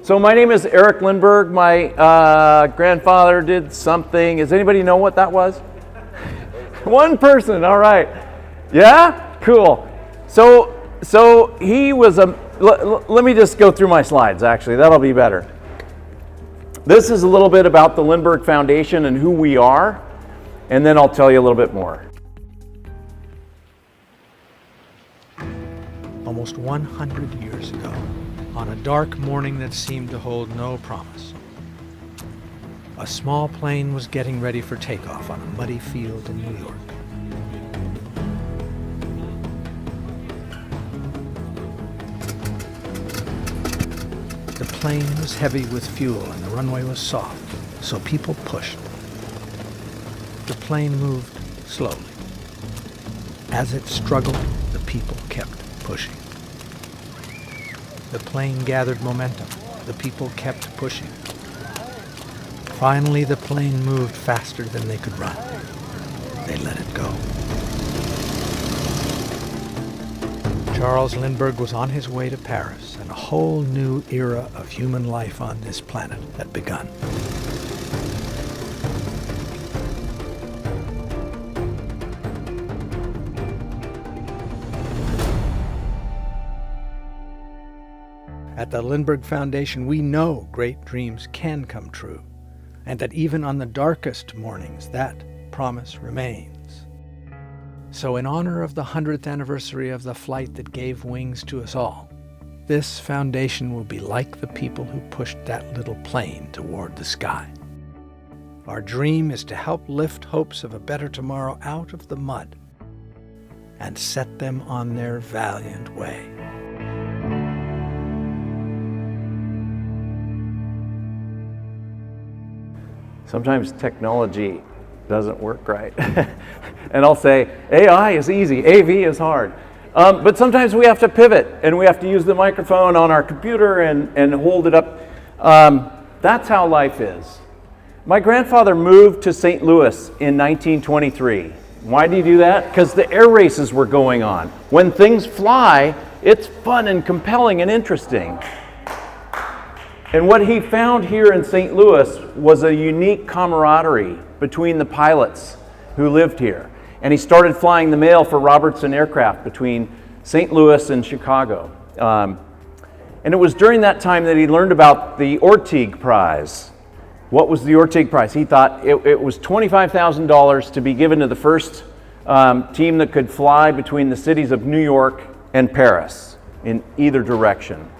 So my name is Erik Lindbergh. My grandfather did something. Does anybody know what that was? One person, all right. Yeah? Cool. So he was let me just go through my slides, actually. That'll be better. This is a little bit about the Lindbergh Foundation and who we are, and then I'll tell you a little bit more. Almost 100 years ago, on a dark morning that seemed to hold no promise, a small plane was getting ready for takeoff on a muddy field in New York. The plane was heavy with fuel and the runway was soft, so people pushed. The plane moved slowly. As it struggled, the people kept pushing. The plane gathered momentum. The people kept pushing. Finally, the plane moved faster than they could run. They let it go. Charles Lindbergh was on his way to Paris, and a whole new era of human life on this planet had begun. At the Lindbergh Foundation, we know great dreams can come true, and that even on the darkest mornings, that promise remains. So in honor of the 100th anniversary of the flight that gave wings to us all, this foundation will be like the people who pushed that little plane toward the sky. Our dream is to help lift hopes of a better tomorrow out of the mud and set them on their valiant way. Sometimes technology doesn't work right. And I'll say, AI is easy, AV is hard. But sometimes we have to pivot and we have to use the microphone on our computer and hold it up. That's how life is. My grandfather moved to St. Louis in 1923. Why did he do that? Because the air races were going on. When things fly, it's fun and compelling and interesting. And what he found here in St. Louis was a unique camaraderie between the pilots who lived here. And he started flying the mail for Robertson Aircraft between St. Louis and Chicago. And it was during that time that he learned about the Orteig Prize. What was the Orteig Prize? He thought it was $25,000 to be given to the first team that could fly between the cities of New York and Paris in either direction.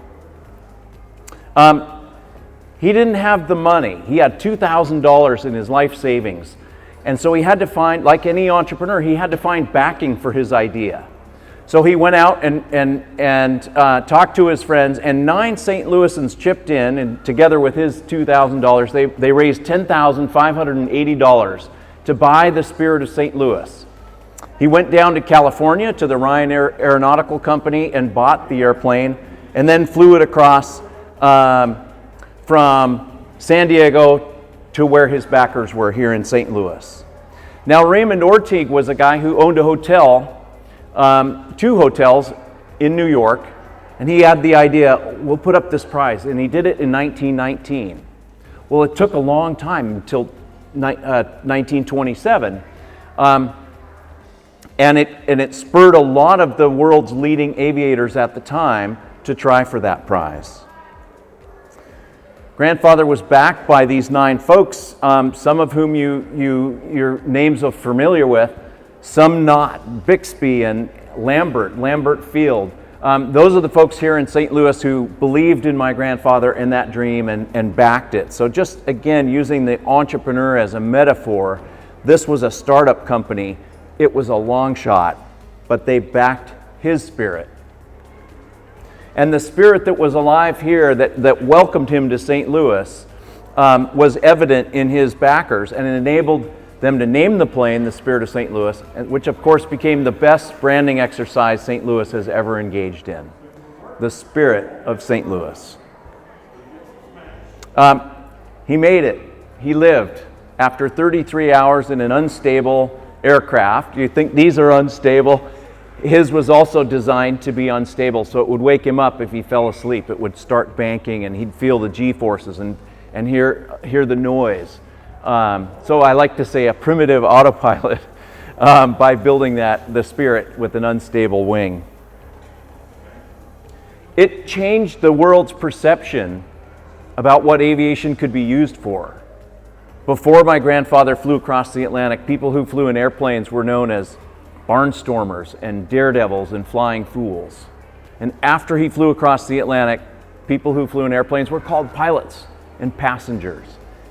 He didn't have the money. He had $2,000 in his life savings. And so he had to find, like any entrepreneur, he had to find backing for his idea. So he went out and talked to his friends, and 9 St. Louisans chipped in, and together with his $2,000, they raised $10,580 to buy the Spirit of St. Louis. He went down to California to the Ryan Aeronautical Company and bought the airplane, and then flew it across from San Diego to where his backers were here in St. Louis. Now, Raymond Orteig was a guy who owned a hotel, 2 hotels in New York, and he had the idea, we'll put up this prize, and he did it in 1919. Well, it took a long time until 1927, and it spurred a lot of the world's leading aviators at the time to try for that prize. Grandfather was backed by these 9 folks, some of whom your names are familiar with, some not. Bixby and Lambert Field. Those are the folks here in St. Louis who believed in my grandfather and that dream and backed it. So just again, using the entrepreneur as a metaphor, this was a startup company. It was a long shot, but they backed his spirit. And the spirit that was alive here that welcomed him to St. Louis was evident in his backers, and it enabled them to name the plane the Spirit of St. Louis, which of course became the best branding exercise St. Louis has ever engaged in. The Spirit of St. Louis. He made it. He lived. After 33 hours in an unstable aircraft, you think these are unstable? his was also designed to be unstable, so it would wake him up if he fell asleep. It would start banking, and he'd feel the G-forces and hear the noise. So I like to say a primitive autopilot by building the Spirit with an unstable wing. It changed the world's perception about what aviation could be used for. Before my grandfather flew across the Atlantic, people who flew in airplanes were known as barnstormers and daredevils and flying fools. And after he flew across the Atlantic, people who flew in airplanes were called pilots and passengers.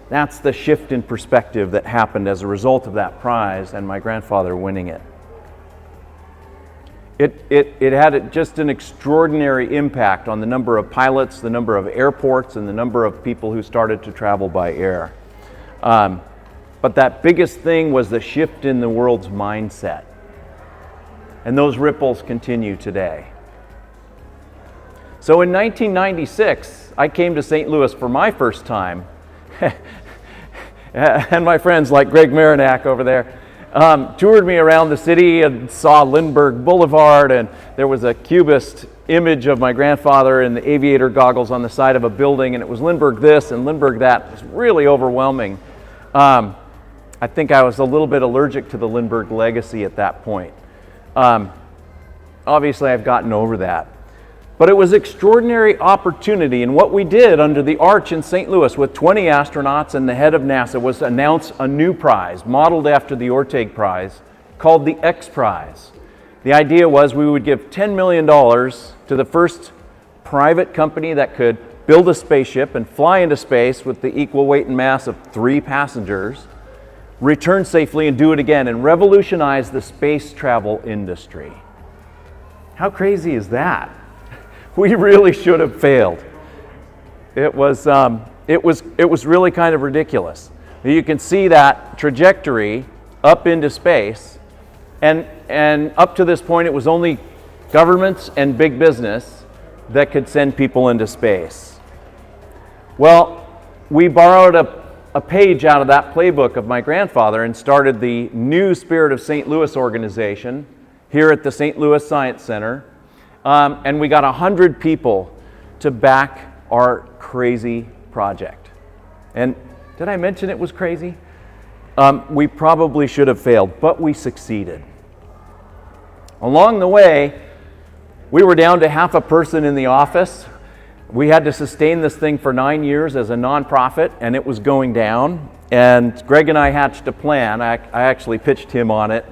That's the shift in perspective that happened as a result of that prize and my grandfather winning it. It had just an extraordinary impact on the number of pilots, the number of airports, and the number of people who started to travel by air. But that biggest thing was the shift in the world's mindset. And those ripples continue today. So in 1996, I came to St. Louis for my first time. And my friends like Greg Marinac over there toured me around the city and saw Lindbergh Boulevard, and there was a cubist image of my grandfather in the aviator goggles on the side of a building, and it was Lindbergh this and Lindbergh that. It was really overwhelming. I think I was a little bit allergic to the Lindbergh legacy at that point. Obviously, I've gotten over that. But it was an extraordinary opportunity, and what we did under the arch in St. Louis with 20 astronauts and the head of NASA was announce a new prize, modeled after the Orteig Prize, called the X Prize. The idea was we would give $10 million to the first private company that could build a spaceship and fly into space with the equal weight and mass of 3 passengers, return safely and do it again, and revolutionize the space travel industry. How crazy is that? We really should have failed. It was really kind of ridiculous. You can see that trajectory up into space, and up to this point it was only governments and big business that could send people into space. Well, we borrowed a page out of that playbook of my grandfather and started the new Spirit of St. Louis organization here at the St. Louis Science Center. And we got 100 people to back our crazy project. And did I mention it was crazy? We probably should have failed, but we succeeded. Along the way, we were down to half a person in the office. We had to sustain this thing for 9 years as a nonprofit, and it was going down. And Greg and I hatched a plan. I actually pitched him on it.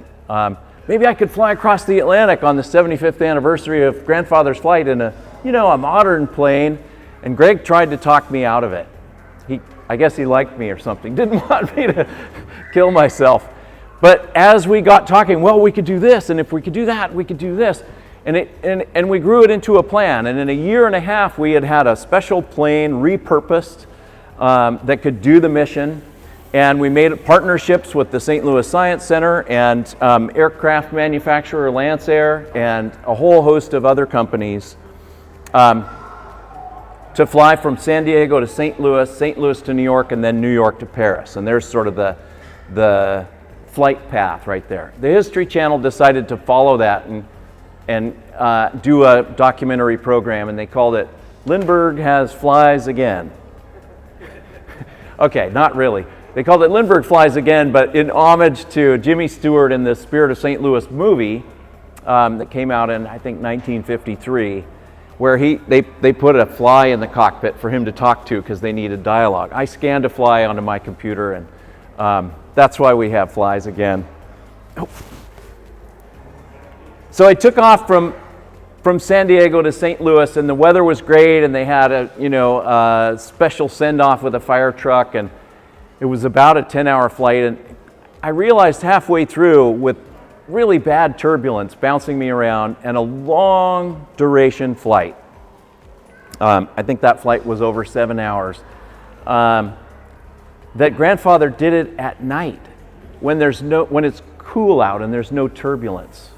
Maybe I could fly across the Atlantic on the 75th anniversary of grandfather's flight in a modern plane. And Greg tried to talk me out of it. I guess he liked me or something. Didn't want me to kill myself. But as we got talking, well, we could do this, and if we could do that, we could do this. And we grew it into a plan. And in a year and a half, we had a special plane repurposed that could do the mission. And we made partnerships with the St. Louis Science Center and aircraft manufacturer Lancair and a whole host of other companies to fly from San Diego to St. Louis to New York, and then New York to Paris. And there's sort of the flight path right there. The History Channel decided to follow that and do a documentary program, and they called it Lindbergh Flies Again. Okay, not really. They called it Lindbergh Flies Again, but in homage to Jimmy Stewart in the Spirit of St. Louis movie that came out in, I think, 1953, where they put a fly in the cockpit for him to talk to because they needed dialogue. I scanned a fly onto my computer, and that's why we have Flies Again. Oh. So I took off from San Diego to St. Louis, and the weather was great, and they had a special send-off with a fire truck, and it was about a 10-hour flight, and I realized halfway through, with really bad turbulence bouncing me around and a long duration flight, I think that flight was over 7 hours, that grandfather did it at night when it's cool out and there's no turbulence.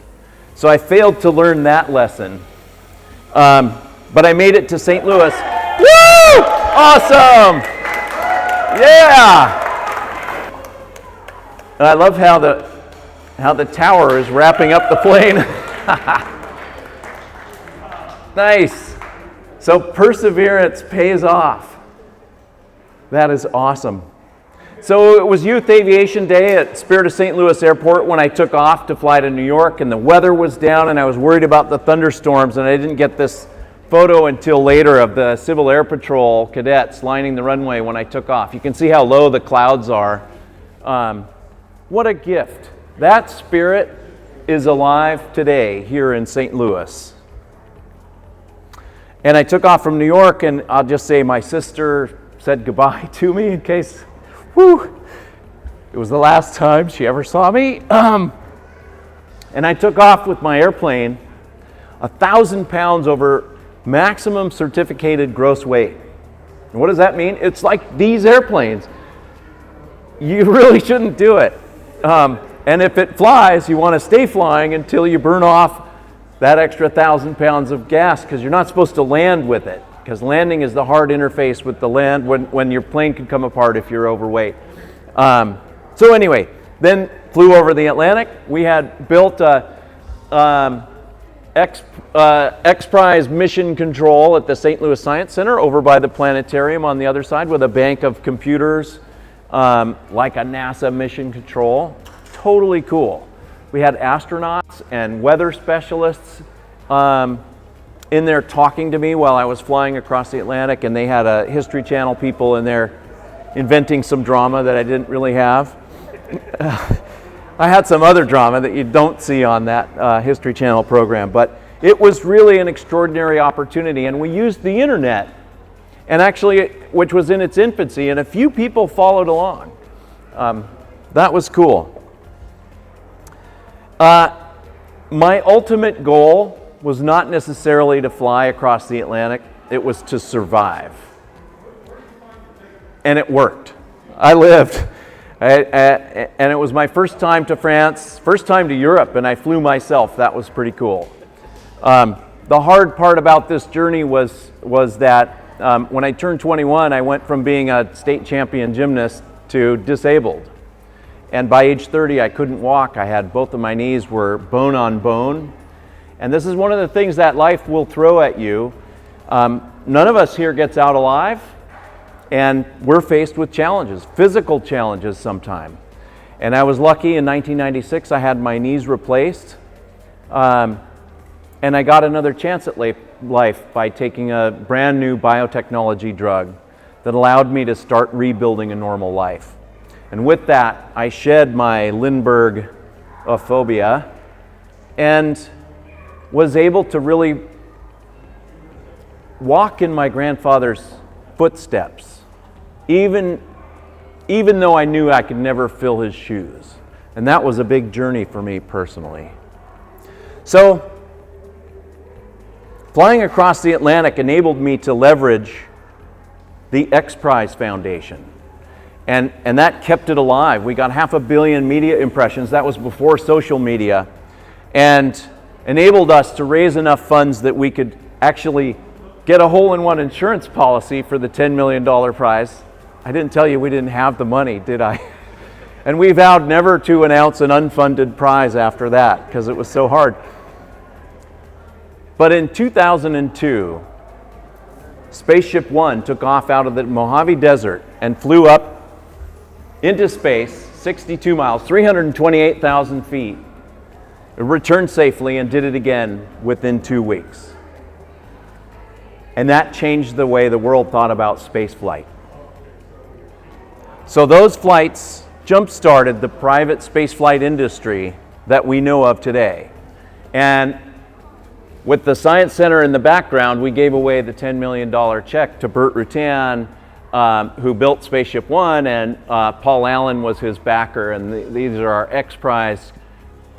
So I failed to learn that lesson, but I made it to St. Louis. Woo! Awesome! Yeah! And I love how the tower is wrapping up the plane. Nice. So perseverance pays off. That is awesome. So it was Youth Aviation Day at Spirit of St. Louis Airport when I took off to fly to New York, and the weather was down and I was worried about the thunderstorms, and I didn't get this photo until later of the Civil Air Patrol cadets lining the runway when I took off. You can see how low the clouds are. What a gift. That spirit is alive today here in St. Louis. And I took off from New York, and I'll just say my sister said goodbye to me in case, it was the last time she ever saw me. And I took off with my airplane 1,000 pounds over maximum certificated gross weight. And what does that mean? It's like these airplanes. You really shouldn't do it. And if it flies, you want to stay flying until you burn off that extra 1,000 pounds of gas, because you're not supposed to land with it, because landing is the hard interface with the land when your plane can come apart if you're overweight. So anyway, then flew over the Atlantic. We had built a X-Prize mission control at the St. Louis Science Center over by the planetarium on the other side with a bank of computers, like a NASA mission control. Totally cool. We had astronauts and weather specialists in there talking to me while I was flying across the Atlantic, and they had a History Channel people in there inventing some drama that I didn't really have. I had some other drama that you don't see on that History Channel program, but it was really an extraordinary opportunity, and we used the internet, and actually, which was in its infancy, and a few people followed along. That was cool. My ultimate goal was not necessarily to fly across the Atlantic, it was to survive. And it worked. I lived. And it was my first time to France, first time to Europe, and I flew myself. That was pretty cool. The hard part about this journey was that when I turned 21, I went from being a state champion gymnast to disabled. And by age 30, I couldn't walk. I had both of my knees were bone on bone. And this is one of the things that life will throw at you. None of us here gets out alive, and we're faced with challenges, physical challenges sometime. And I was lucky in 1996, I had my knees replaced. And I got another chance at life by taking a brand new biotechnology drug that allowed me to start rebuilding a normal life. And with that, I shed my Lindbergh phobia and was able to really walk in my grandfather's footsteps, even though I knew I could never fill his shoes. And that was a big journey for me personally. So, flying across the Atlantic enabled me to leverage the X-Prize Foundation. And that kept it alive. We got 500 million media impressions. That was before social media. And enabled us to raise enough funds that we could actually get a hole-in-one insurance policy for the $10 million prize. I didn't tell you we didn't have the money, did I? And we vowed never to announce an unfunded prize after that because it was so hard. But in 2002, Spaceship One took off out of the Mojave Desert and flew up into space, 62 miles, 328,000 feet. It returned safely and did it again within 2 weeks. And that changed the way the world thought about space flight. So those flights jump-started the private space flight industry that we know of today. And with the Science Center in the background, we gave away the $10 million check to Burt Rutan, who built Spaceship One, and Paul Allen was his backer, and these are our X-Prize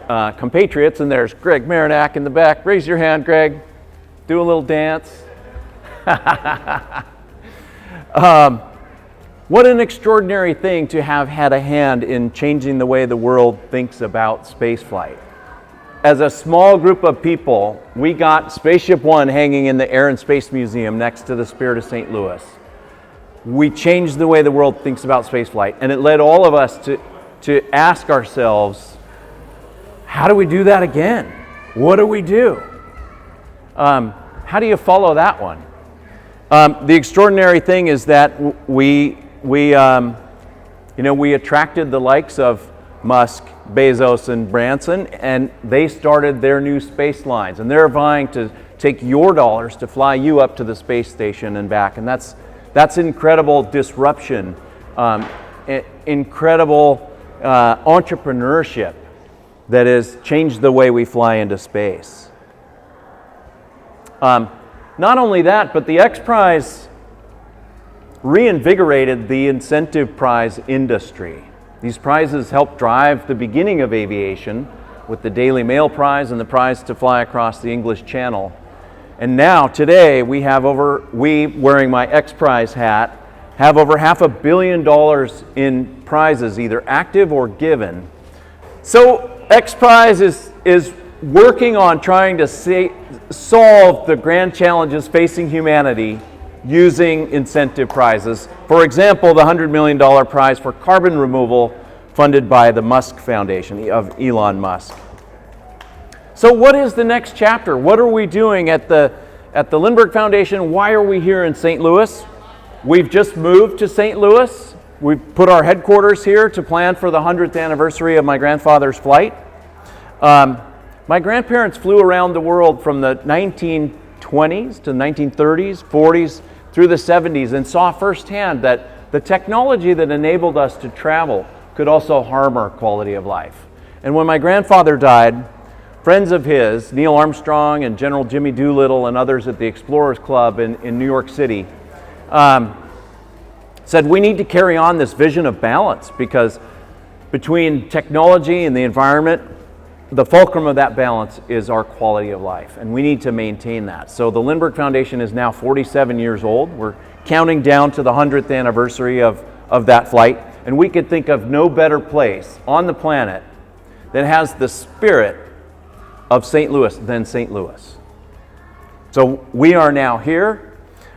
compatriots, and there's Greg Marinac in the back. Raise your hand, Greg. Do a little dance. What an extraordinary thing to have had a hand in changing the way the world thinks about spaceflight. As a small group of people, we got Spaceship One hanging in the Air and Space Museum next to the Spirit of St. Louis. We changed the way the world thinks about spaceflight, and it led all of us to ask ourselves, how do we do that again? What do we do? How do you follow that one? The extraordinary thing is that we attracted the likes of Musk, Bezos, and Branson, and they started their new space lines, and they're vying to take your dollars to fly you up to the space station and back, and that's incredible disruption, incredible entrepreneurship that has changed the way we fly into space. Not only that, but the X Prize reinvigorated the incentive prize industry. These prizes helped drive the beginning of aviation with the Daily Mail Prize and the prize to fly across the English Channel. And now, today, we, wearing my X Prize hat, have over $500 million in prizes, either active or given. So X Prize is working on trying to solve the grand challenges facing humanity using incentive prizes. For example, the $100 million prize for carbon removal funded by the Musk Foundation of Elon Musk. So what is the next chapter? What are we doing at the Lindbergh Foundation? Why are we here in St. Louis? We've just moved to St. Louis. We've put our headquarters here to plan for the 100th anniversary of my grandfather's flight. My grandparents flew around the world from the 1920s to the 1930s, 40s, through the 70s, and saw firsthand that the technology that enabled us to travel could also harm our quality of life. And when my grandfather died, friends of his, Neil Armstrong and General Jimmy Doolittle and others at the Explorers Club in New York City, said we need to carry on this vision of balance, because between technology and the environment, the fulcrum of that balance is our quality of life, and we need to maintain that. So the Lindbergh Foundation is now 47 years old. We're counting down to the 100th anniversary of that flight, and we could think of no better place on the planet that has the spirit of St. Louis than St. Louis. So we are now here.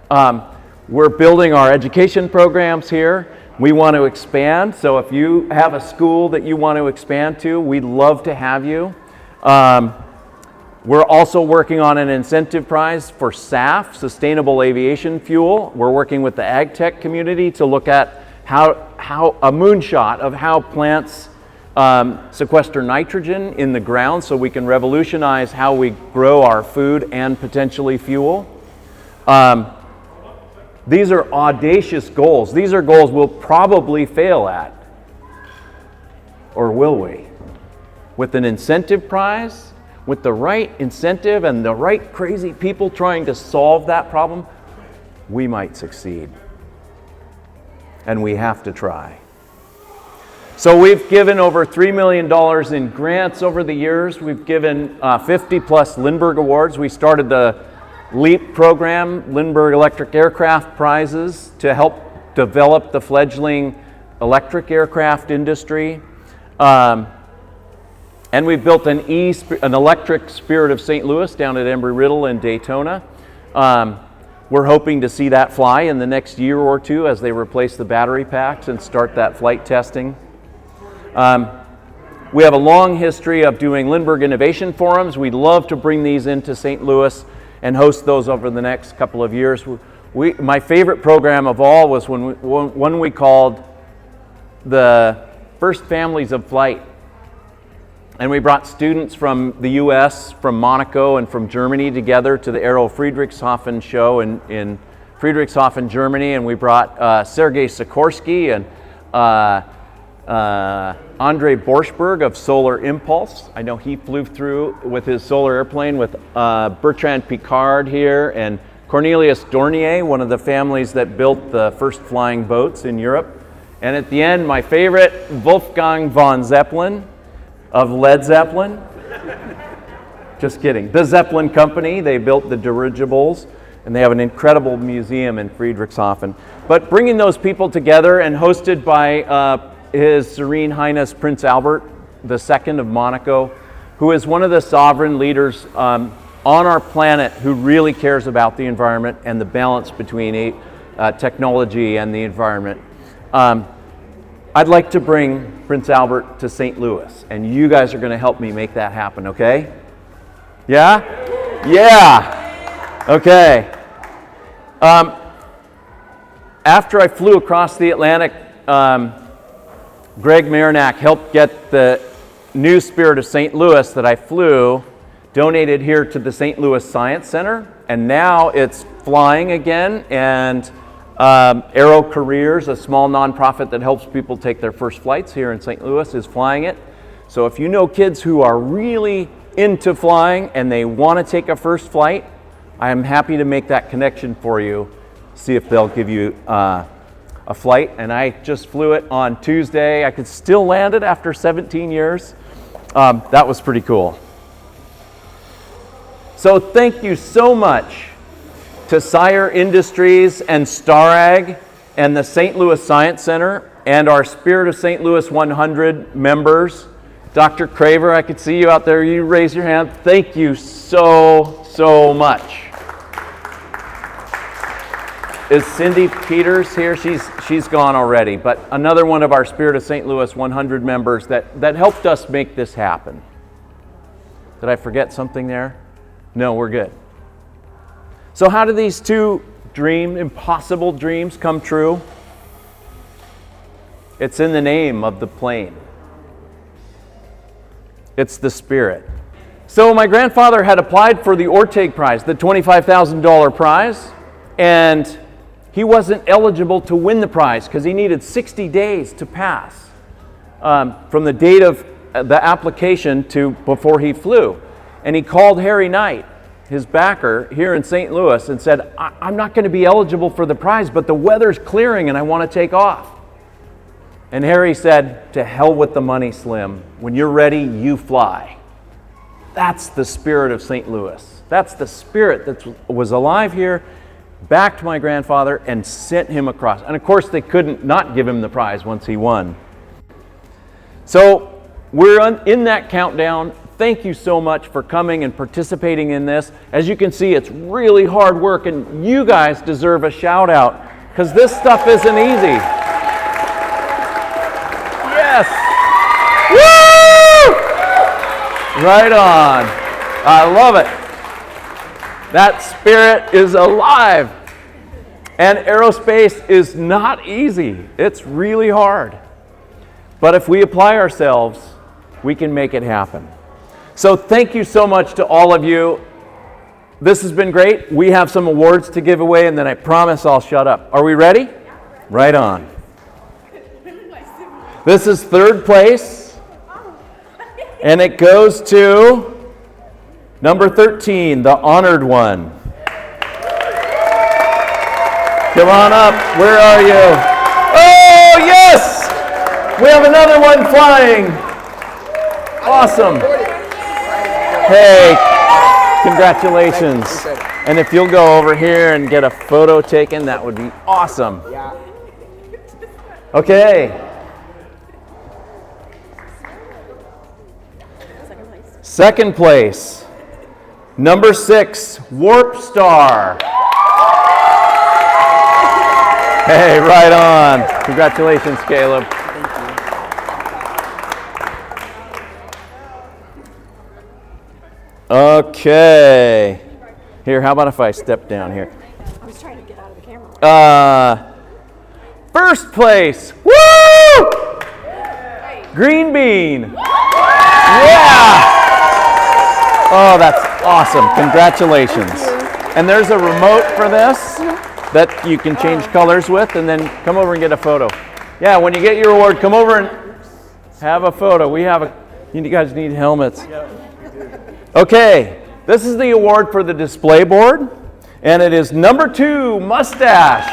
We're building our education programs here. We want to expand, so if you have a school that you want to expand to, we'd love to have you. We're also working on an incentive prize for SAF, Sustainable Aviation Fuel. We're working with the ag tech community to look at how a moonshot of how plants sequester nitrogen in the ground, so we can revolutionize how we grow our food and potentially fuel. These are audacious goals. These are goals we'll probably fail at. Or will we? With an incentive prize, with the right incentive and the right crazy people trying to solve that problem, we might succeed. And we have to try. So we've given over $3 million in grants over the years. We've given 50 plus Lindbergh Awards. We started the LEAP program, Lindbergh Electric Aircraft Prizes, to help develop the fledgling electric aircraft industry. And we've built an electric Spirit of St. Louis down at Embry-Riddle in Daytona. We're hoping to see that fly in the next year or two as they replace the battery packs and start that flight testing. We have a long history of doing Lindbergh Innovation Forums. We'd love to bring these into St. Louis and host those over the next couple of years. My favorite program of all was one we called the First Families of Flight. And we brought students from the US, from Monaco, and from Germany together to the Aero Friedrichshafen show in Friedrichshafen, Germany. And we brought Sergei Sikorsky and Andre Borschberg of Solar Impulse. I know he flew through with his solar airplane with Bertrand Piccard here, and Cornelius Dornier, one of the families that built the first flying boats in Europe. And at the end, my favorite, Wolfgang von Zeppelin of Led Zeppelin. Just kidding. The Zeppelin Company, they built the dirigibles, and they have an incredible museum in Friedrichshafen. But bringing those people together and hosted by His Serene Highness Prince Albert II of Monaco, who is one of the sovereign leaders on our planet who really cares about the environment and the balance between technology and the environment. I'd like to bring Prince Albert to St. Louis, and you guys are going to help me make that happen, okay? Yeah? Yeah. Okay. After I flew across the Atlantic, Greg Marinac helped get the new Spirit of St. Louis that I flew donated here to the St. Louis Science Center, and now it's flying again, and Aero Careers, a small nonprofit that helps people take their first flights here in St. Louis, is flying it. So if you know kids who are really into flying and they want to take a first flight, I am happy to make that connection for you, see if they'll give you a flight. And I just flew it on Tuesday. I could still land it after 17 years. That was pretty cool. So thank you so much to Seyer Industries and Starrag and the St. Louis Science Center and our Spirit of St. Louis 100 members. Dr. Craver, I could see you out there. You raise your hand. Thank you so much. Is Cindy Peters here? She's gone already, but another one of our Spirit of St. Louis 100 members that helped us make this happen. Did I forget something there? No, we're good. So how do these two impossible dreams come true? It's in the name of the plane. It's the Spirit. So my grandfather had applied for the Orteig Prize, the $25,000 prize, and he wasn't eligible to win the prize because he needed 60 days to pass from the date of the application to before he flew. And he called Harry Knight, his backer here in St. Louis, and said, I'm not going to be eligible for the prize, but the weather's clearing and I want to take off. And Harry said, to hell with the money, Slim. When you're ready, you fly. That's the Spirit of St. Louis. That's the Spirit that was alive here, backed my grandfather, and sent him across. And of course, they couldn't not give him the prize once he won. So we're in that countdown. Thank you so much for coming and participating in this. As you can see, it's really hard work, and you guys deserve a shout out because this stuff isn't easy. Yes! Woo! Right on. I love it. That Spirit is alive. And aerospace is not easy. It's really hard. But if we apply ourselves, we can make it happen. So thank you so much to all of you. This has been great. We have some awards to give away, and then I promise I'll shut up. Are we ready? Right on. This is third place, and it goes to number 13, the honored one. Come on up. Where are you? Oh, yes! We have another one flying. Awesome. Hey, congratulations. And if you'll go over here and get a photo taken, that would be awesome. Okay. Second place, number 6, Warp Star. Hey, right on. Congratulations, Caleb. Okay. Here, how about if I step down here? I was trying to get out of the camera. First place. Woo! Green bean. Yeah! Oh, that's awesome. Congratulations. And there's a remote for this that you can change colors with, and then come over and get a photo. Yeah, when you get your award, come over and have a photo. You guys need helmets. Okay, this is the award for the display board, and it is number 2, mustache.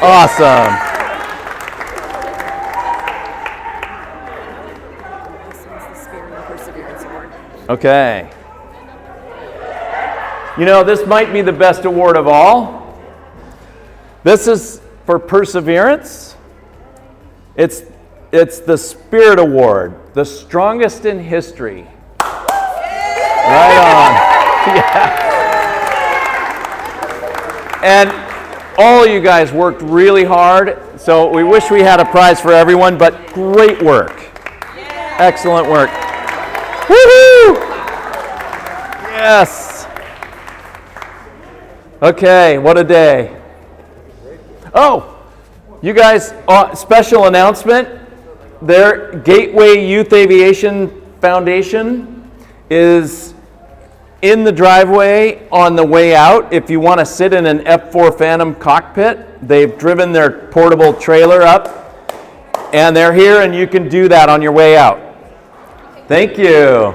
Awesome. Okay. You know, this might be the best award of all. This is for perseverance. It's the Spirit Award, the strongest in history. Right on. Yeah. And all you guys worked really hard, so we wish we had a prize for everyone, but great work. Excellent work. Woohoo! Yes. Okay, what a day. Oh, you guys, special announcement. Their Gateway Youth Aviation Foundation is in the driveway on the way out. If you want to sit in an F4 Phantom cockpit, they've driven their portable trailer up, and they're here, and you can do that on your way out. Thank you.